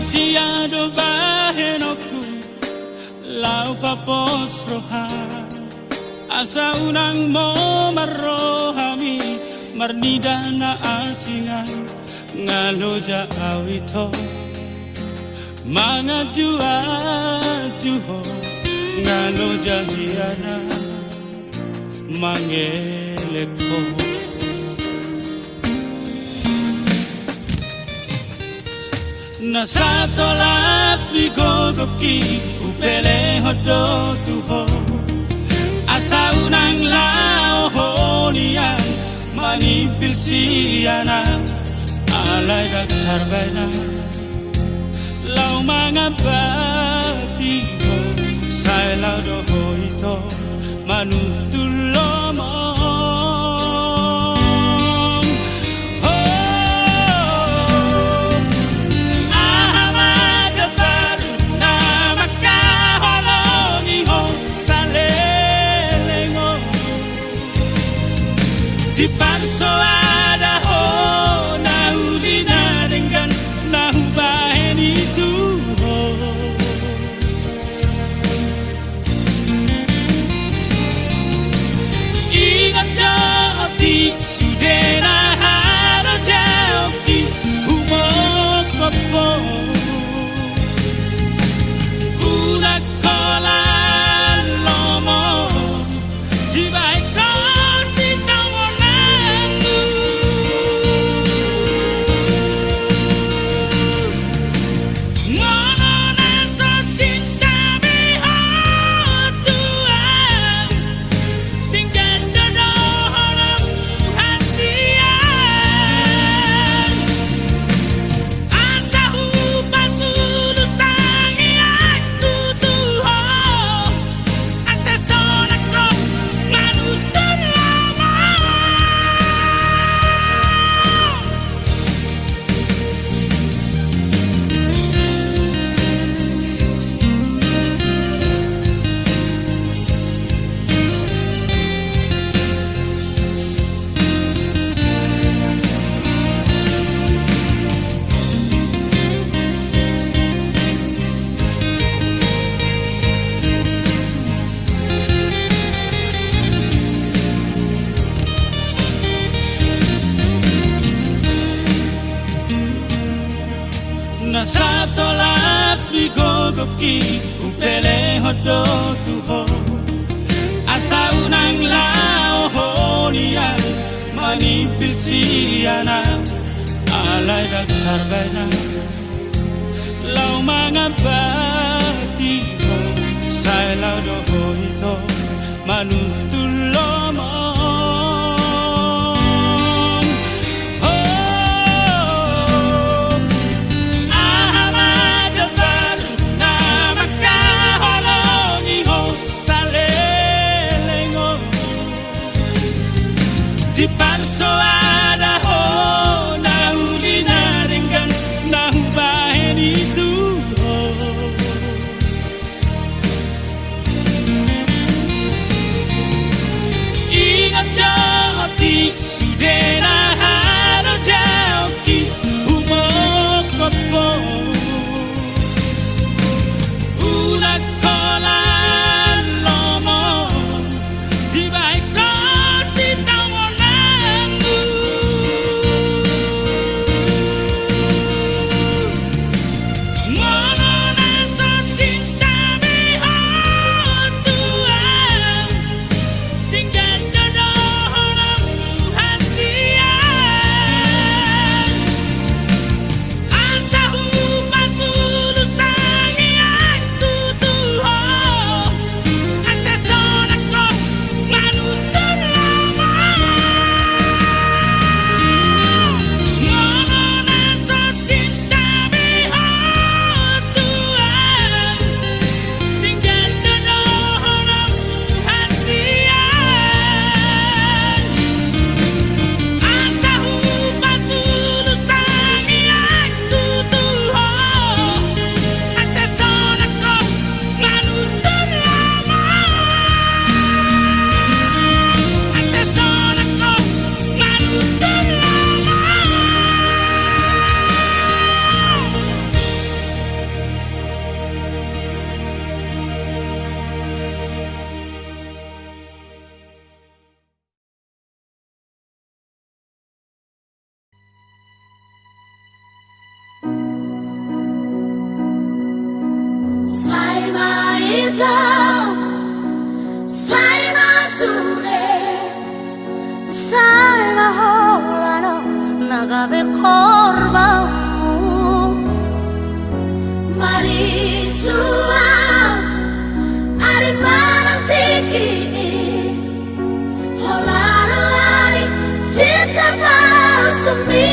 dia do bahenoku lau papos rohan asa unang mo marohami marnidana asingan ngalo ja awito mga jua juho ngalo ja hiana mangeleko nasa tolak ligogoki upele hodo tuho asa unang lao honian manipil siyana alay dagharbana lau mga batiho say lau doho ito manutulo mo di panso ada ho na uli na dengan na hubahin itu ho ingat jauh di sudena haro jauh di humok papo una kolan lomo di baik nasa tolak ligogoki upele hodo tuho asa unang lao honian manipil siyana alay dagharbana lau mga batiho say lau doho ito manutulo mo di panso ada ho na uli na dengan na hubahin itu ho hitam, saya sure, saya holano nagabe korbanmu. Mari suam, ari manang tiki, holano lari cinta palsu mi.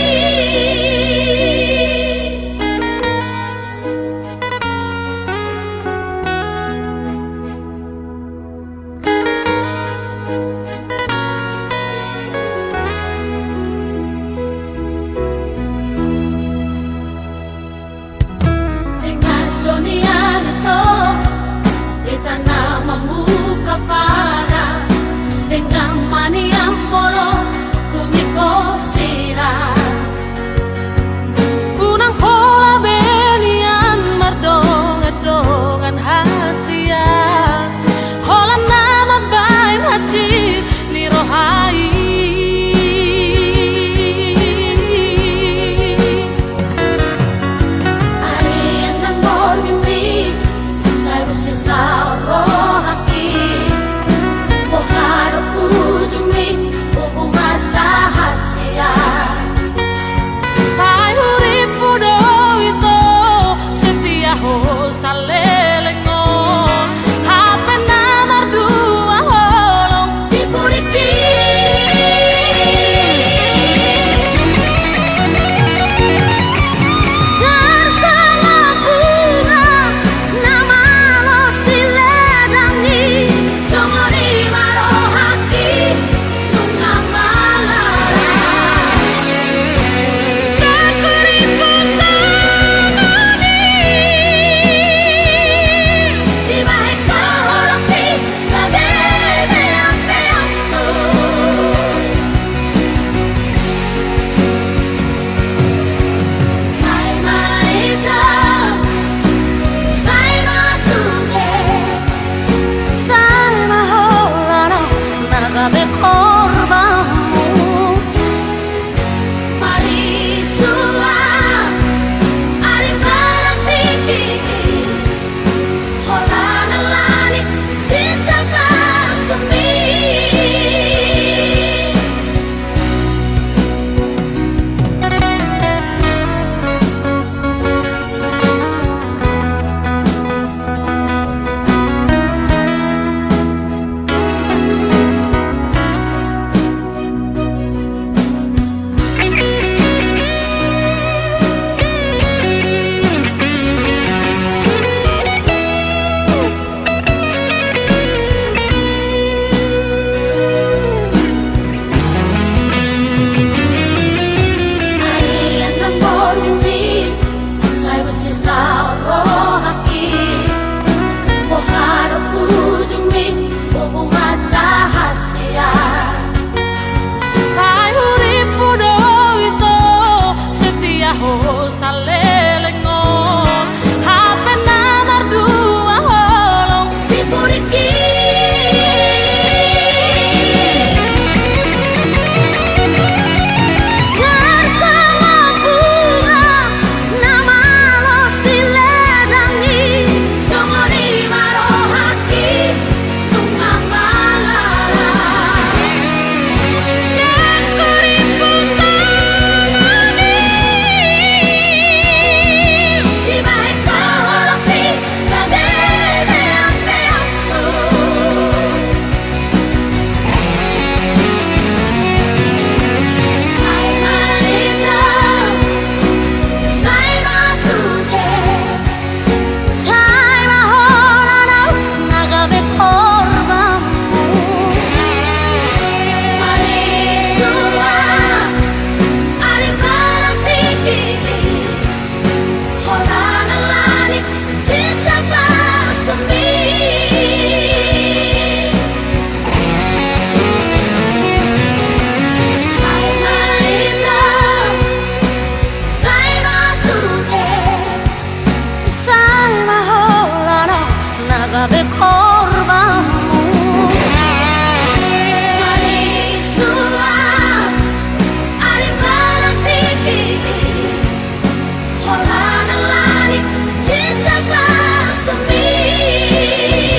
Hola, nalani, cinta palsu mi.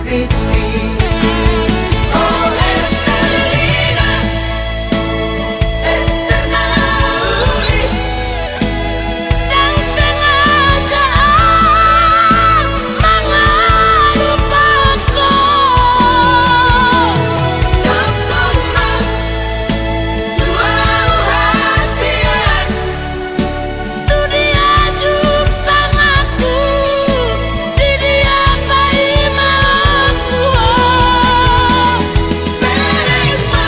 skripsi. Oh Esterlina, Esternauli, yang sengaja mengelupaku. Kekonang dua rahasia. Tu dia jupang aku, di dia bayi mamaku. Menerima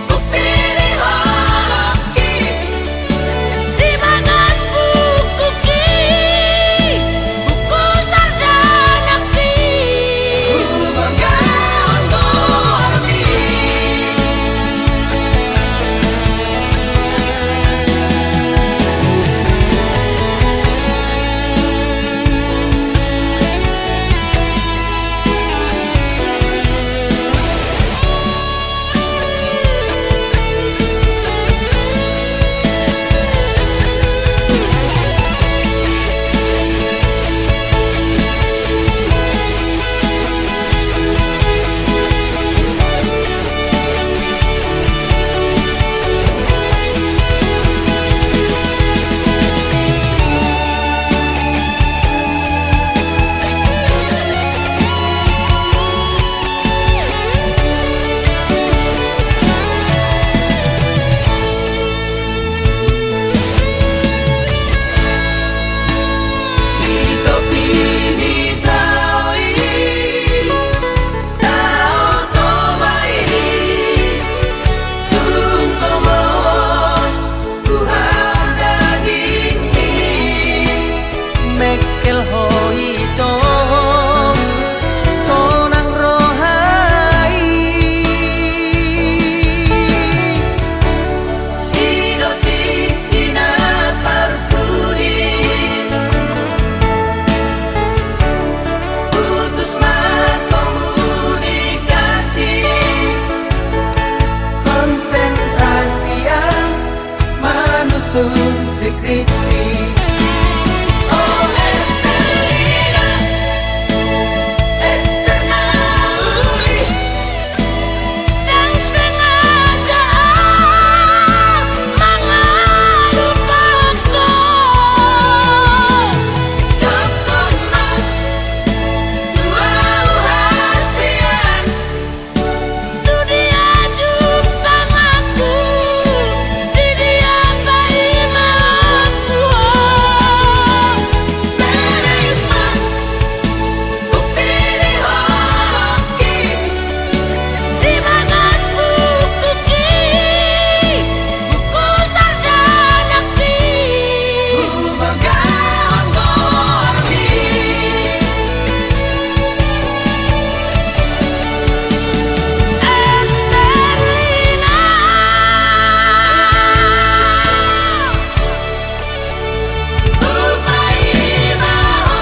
bukti di hoki. Di bagas buku buku sarjana Bergawan dormi. Hidup ini taui, tao tobai, tungtomos Tuhan daging ni. Mekel hoito sonang rohai, idoti ina parpudi. Putus komunikasi, konsentrasi yang menusun skripsi. Oh Esterlina, Esternauli, yang sengaja mengelupaku. kekonang dua rahasia. Tu dia jupang aku, di dia bayi mamaku. Menerima bukti di hoki. Di bagas buku buku sarjana Bergawan dormi. Esterlina, Upai mahon.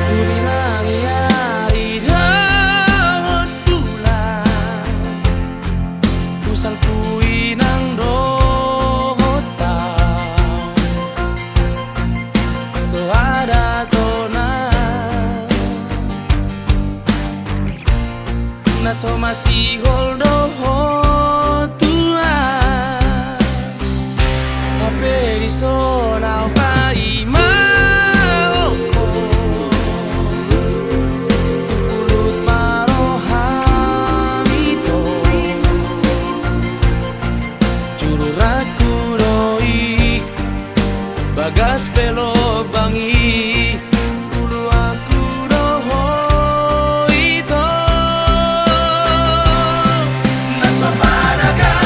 Ku bilang ya di daun bulan, ku salpui ng dota. So ada to na so masihol doho Tuhan. Kape di so na pa imaoko. Pulut marohami to, juru raku doi, bagas pelo bangi. Ulu aku doho ito, nasa panagan.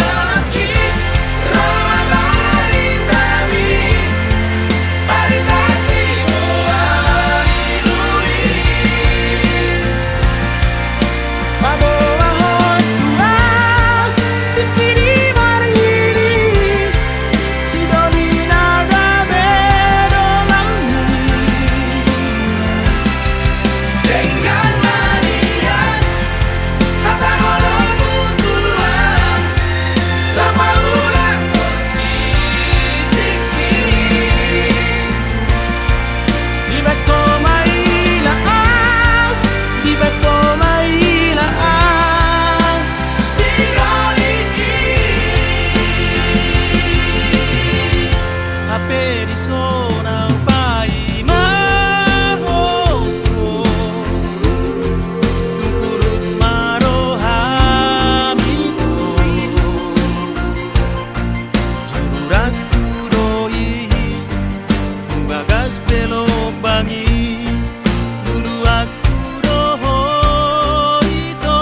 seorang pai maho turut marohami jurak kuroi bagas belok bangi dulu aku roho itu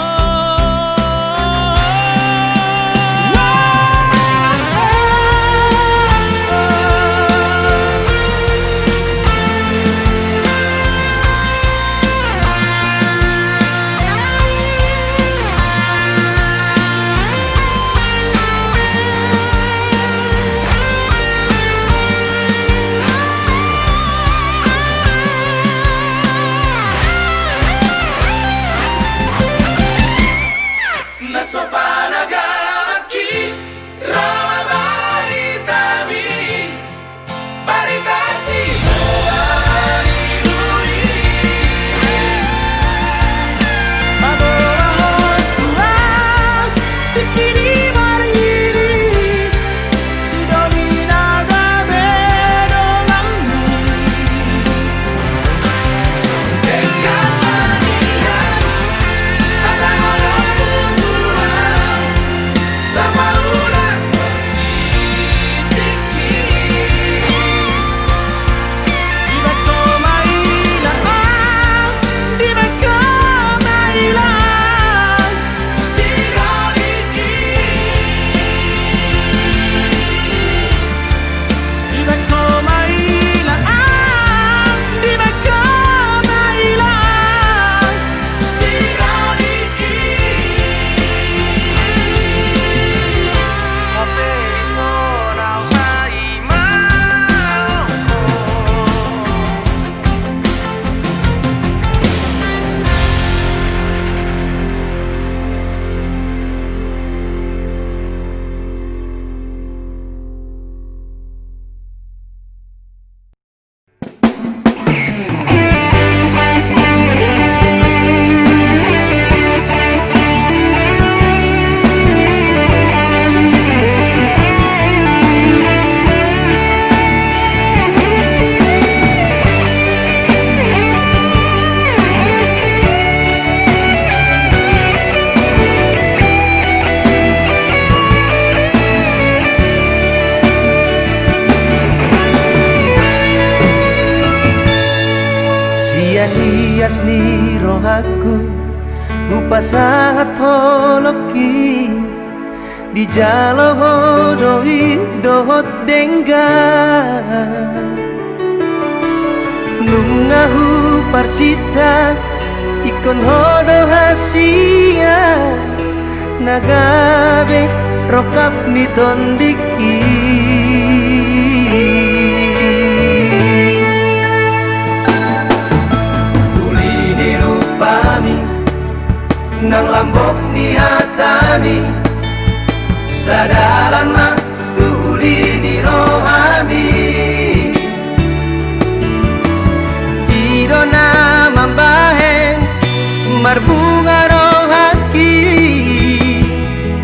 Nasopanagaki Rama baritami Baritasi Moani Lui Maborahon Tuhan Bikini margiri Sidoni naga bedolangmu Dekat manian Kata orang Tuhan Lama ulang ditiki Di bako mailang Di bako mailang Sidoni Di bako mailang Di bako mailang Sidoni Ape seorang pai maho Sian hias ni rohaku Rupa sangat holoki Di jalo hodoi dohot dengga Nungahu parsita Ikon hodo hasia Nagabe rokap ni tondiki Ulini rupami Nang lambok ni hatami Sadalan mah ulini rohami Idona mambaheng Marbunga rohaki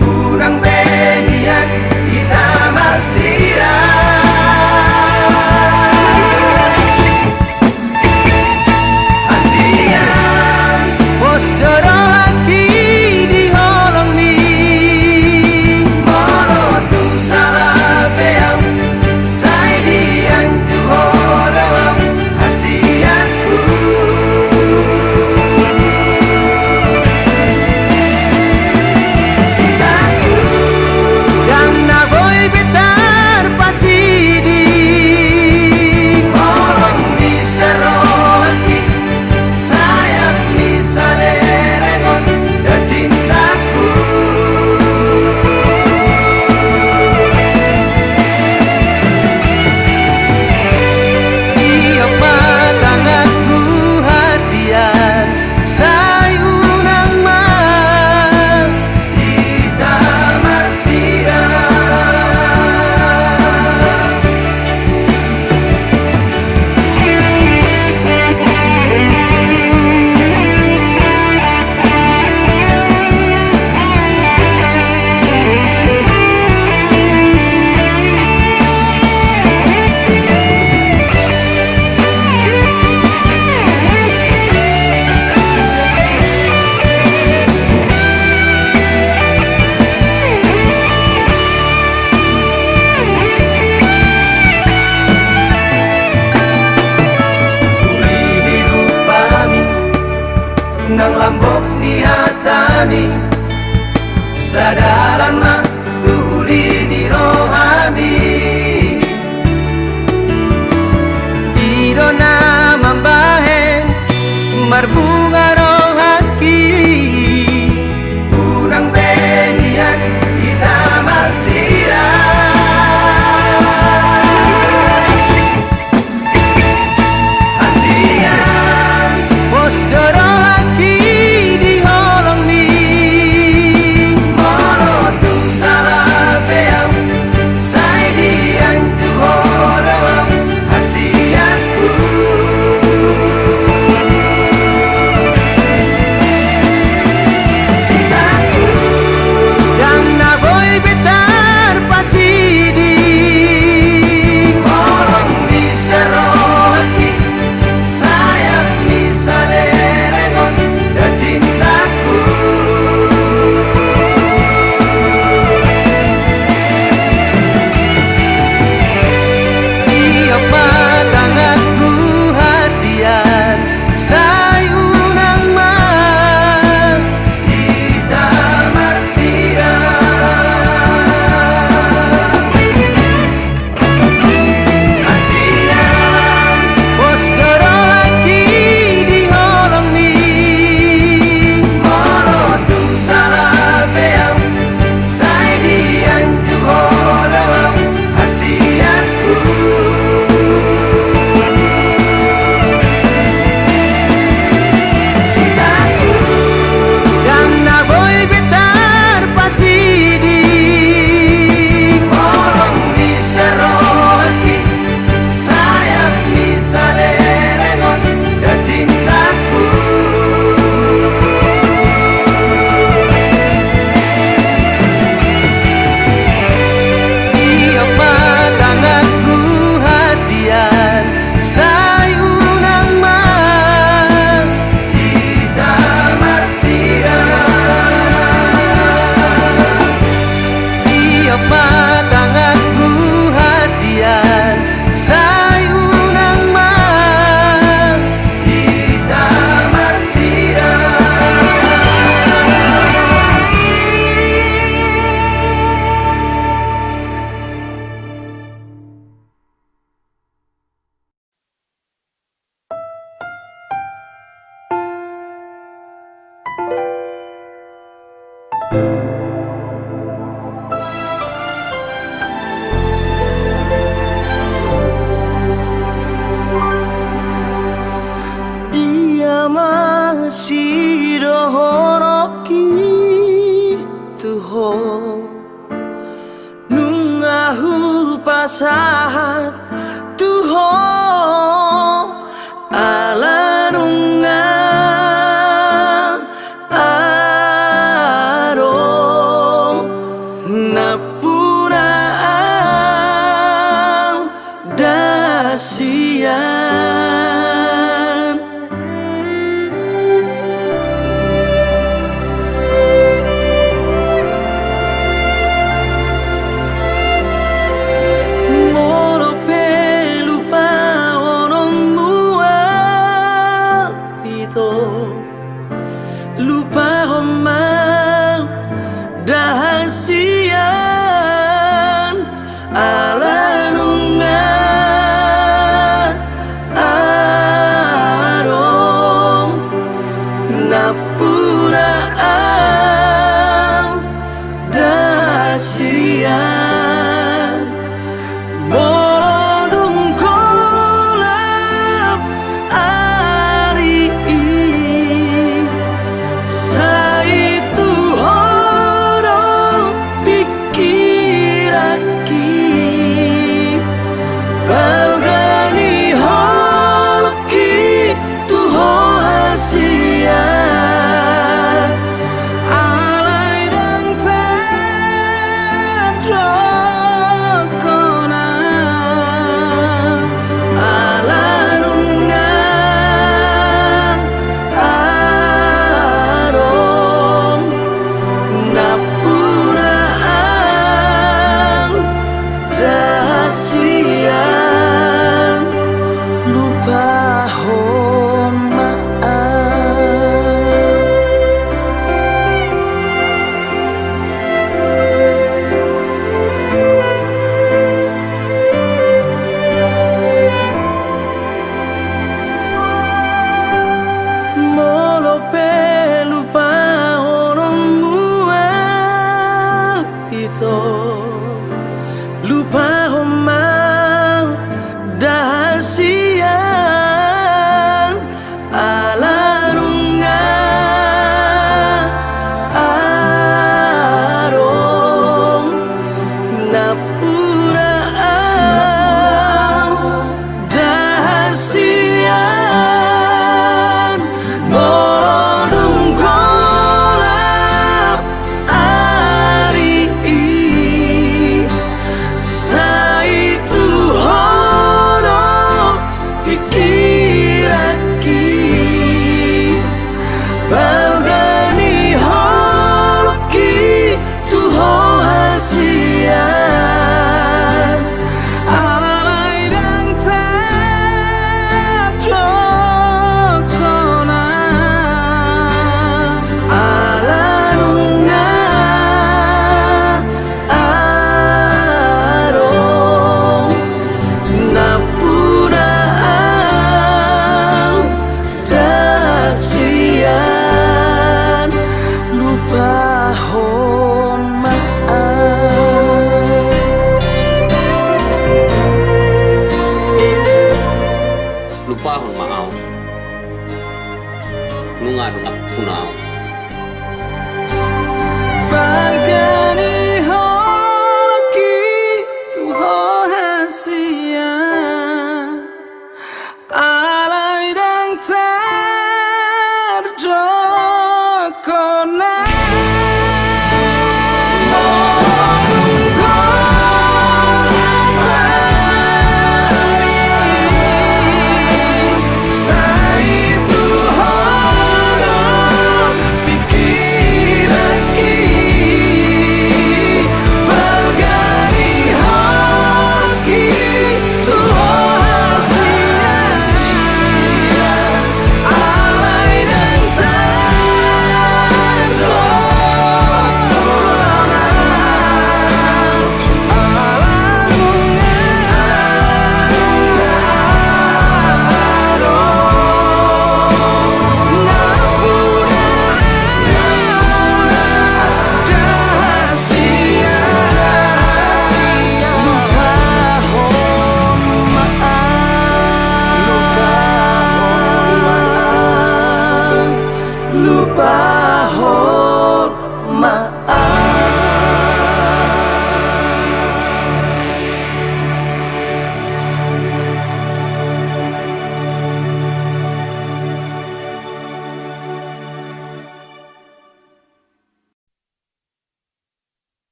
Unang benian kita marsira Asian Pos dorohaki di holong ni Molotung salah beam Sai diang tu holong Asianku kami sadaran tuli di rohani Idona mambahen marbunga rohaki unang benian kita marsira Asian pos dorohaki di holong mi monotung salah beam sai dian tu holong Asiaku cintaku yang naboy betar pasidi holong bisa rohaki sayang bisa derengon dan cintaku Tiap padanganku hasian sayunang man kita marsira Asian pos dorohaki di holong mi monotung salah beam sai dian tu holong Asiaku cintaku yang naboy betar pasidi holong bisa rohaki sayang bisa derengon dan cintaku Tiap padanganku hasian sayunang man kita marsira Tiap padanganku hasian sayunang man kita marsira Dia masih dohoroki tuho nungahu pasahat tuho ala nunga aro lupa hun maau nunga punau Pagani hoki tu ho hasia alai dang terjokona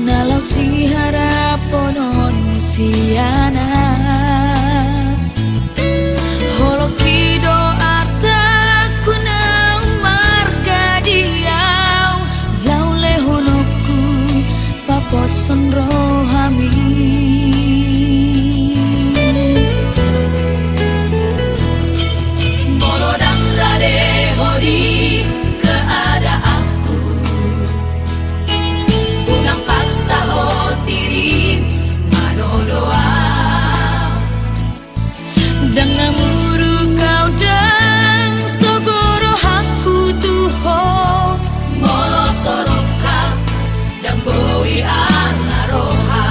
Nalau si haraponon siana Holoki do arta kuna marga diau Laule honoku paposon rohami Molodang rade hodi keadaanku Unang paksa diri manodoa Dan namuru kau dan sogoro haku tuho Molo soroka dan boi ala roha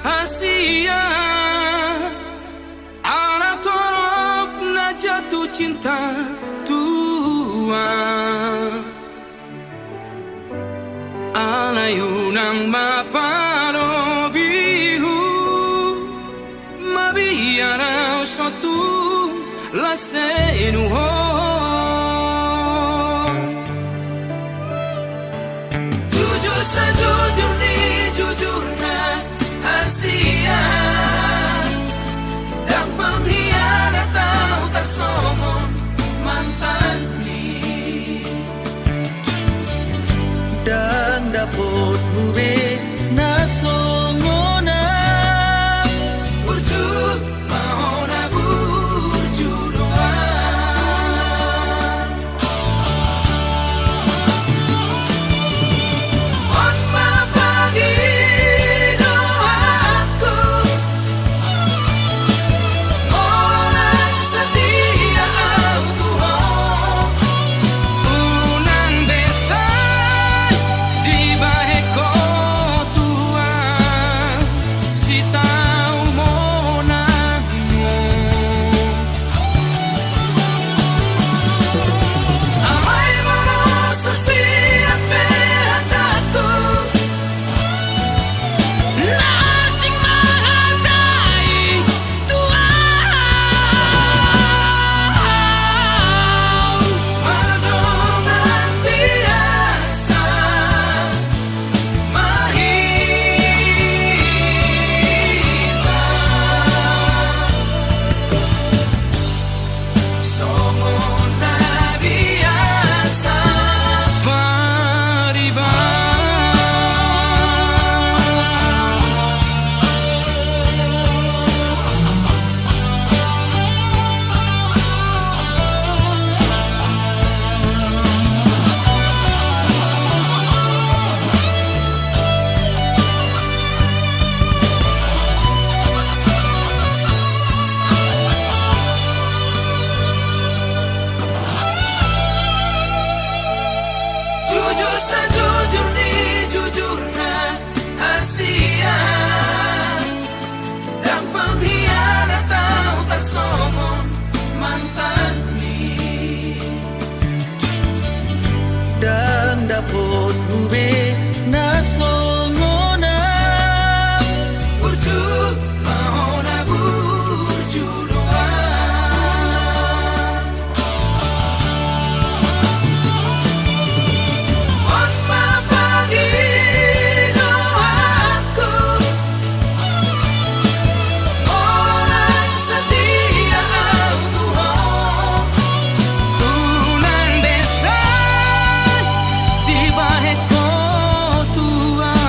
Asia Ala torop na jatuh cinta tua Ala yunang maparobihu Mabiara suatu la senuho Jujur sejujur ni jujurna Asia Dan pengkhianat tahu tersomong mantan ni Dan dapat hube nasongona Burju mahona burju doa On mapagi doaku Orang setia au Tuhan Unang besan di baheko Tuhan Si tahu monangmu Amai mono sesiap hataku Nasing menghargai Tuhan Perdongan biasa Mahita Somona biasa Pariba Jujur sejujur ni jujurna Asia Dan pengkhianat tahu tersomong mantan ni Dan dapat hube nasongona Burju mahona burju doa On mapagi doaku Orang setia au Tuhan Unang besan di baheko Tuhan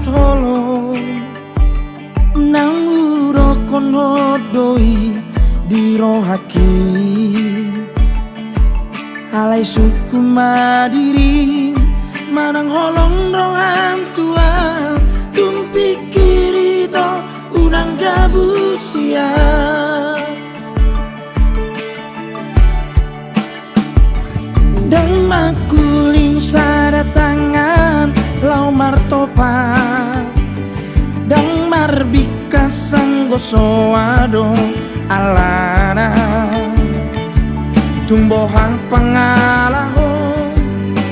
tolo nang uro kono doi dirohaki alai suku madiri manang holong rohan tua tumpi kiri to unang gabusia dan makuling sada tangan lau martopa dan marbika sanggoso ado alana tumboha pangalaho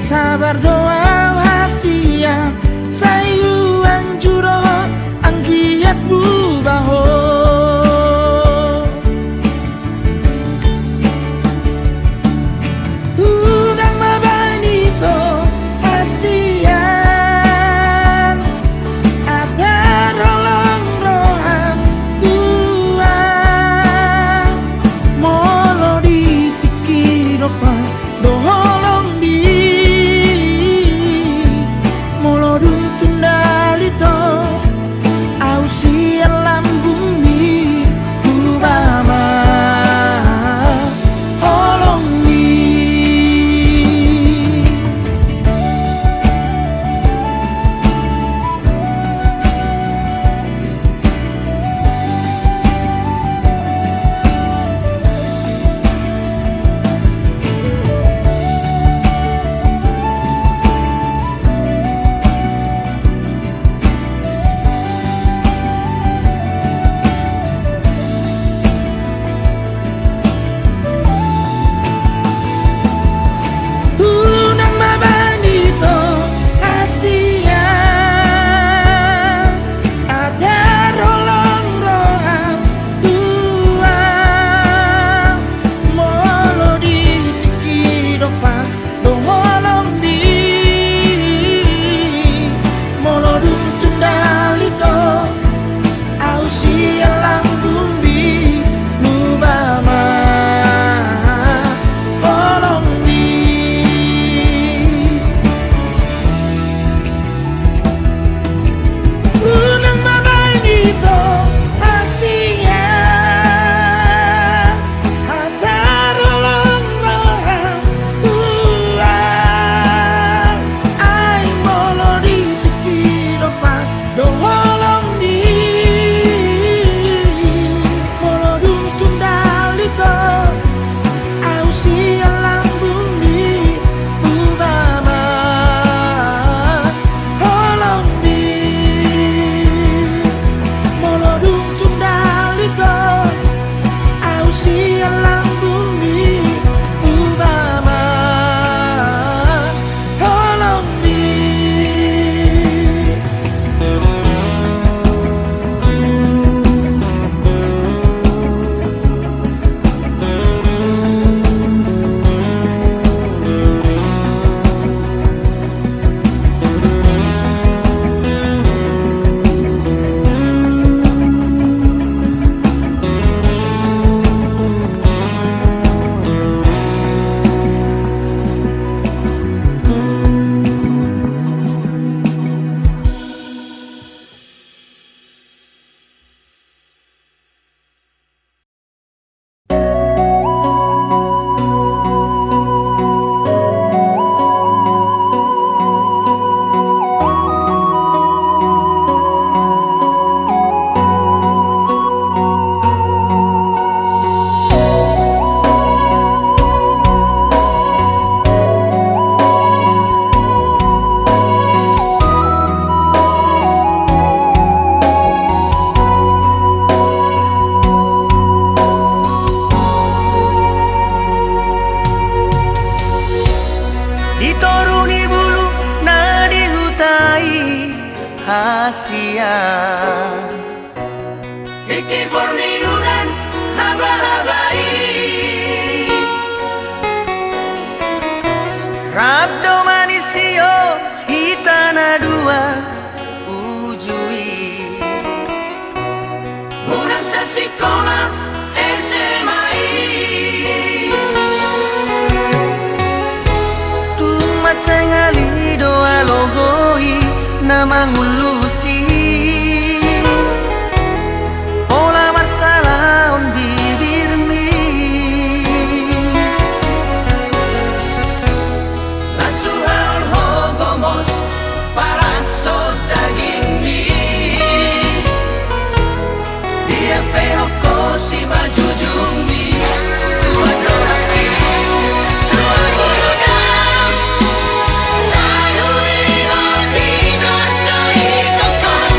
sabar doa hasia sayuan juro anggiat bubaho unang mabanito hasian ada rolong rohan tua molo di tiki dopa doholong di molo duntun dalito ausia lambung di kubama holong di unang mabanito hasia ada rolong rohan tua molo di tiki dopa doholong di molo duntun dalito ausia lambung di nubama holong di unang mabanito hasia ada rolong rohan tua ay molo di tiki dopa doholong di molo duntun dalito ausia lambung di ubama holong di molo duntun dalito ausia lambung di ubama holong di ditoruni bulu nadi hutai hasia Iki porniudan haba-habai rabdo manisio hitana dua ujui unang sa sekolah SMI tu macang ali doa logoi na mangulusi pola masalah on bibirmi Lasuhan hogomos para so dagingmi Dia peroko si baju jumbi Dua doraki Dua golodang Sadu ino tinor doi kokon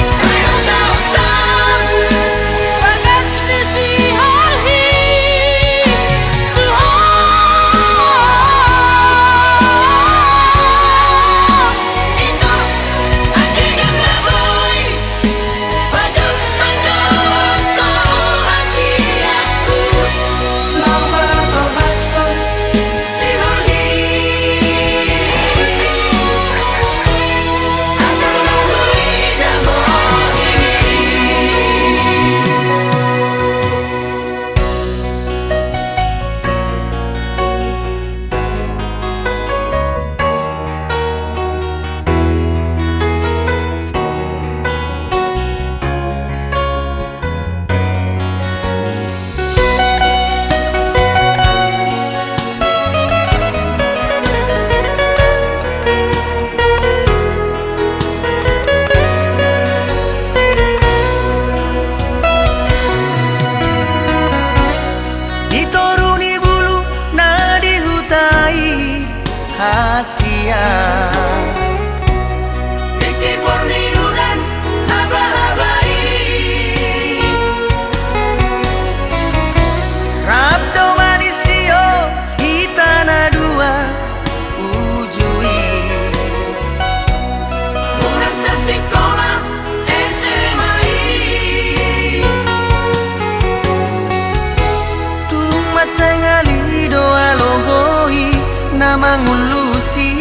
Sayo taotan Bagas di si hari Tuhan Ito aking ang laboy Baju pandoon ko hasiaku Lama terhasut Si Hulhi Asal laluy damo ini dituruni bulu na dihutai hasia Iki porniudan haba-habai Rabdo manisio hitana dua ujui Unang sa sekolah SMI Tumacay ngali doa logoi na mangulusi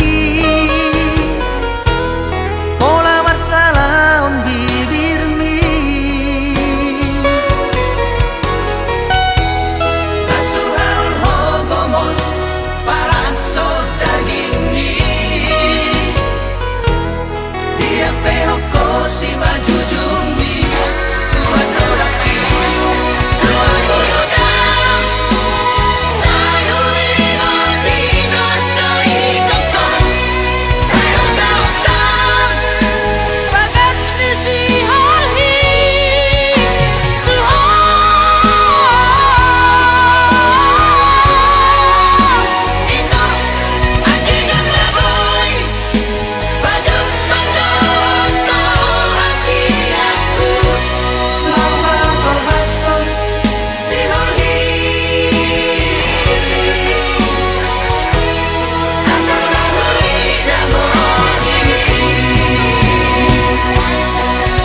pola masalah on bibirmi Lasuhan hogomos para so dagingmi Dia peroko si baju jumbi Dua doraki Dua golodang Sadu ino tinor doi kokon Sayo taotan Bagas di si hari Tuhan Ito aking ang laboy Baju pandoon ko hasiaku Lama terhasut Si Hulhi Asal laluy damo ini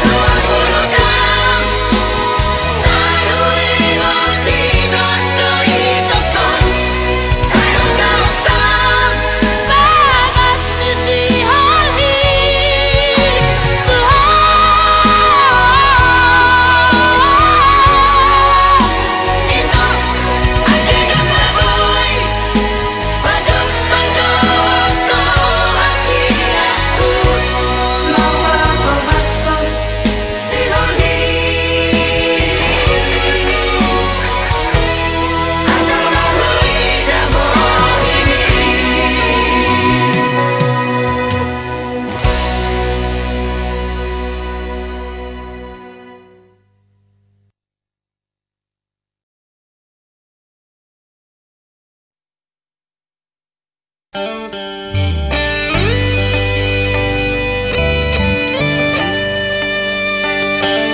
Dua golodang Sadu ino tinor doi kokon Sayo taotan Bagas di si hari Tuhan Ito aking ang laboy Baju pandoon ko hasiaku Lama terhasut Si Hulhi Asal laluy damo ini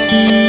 Tuhan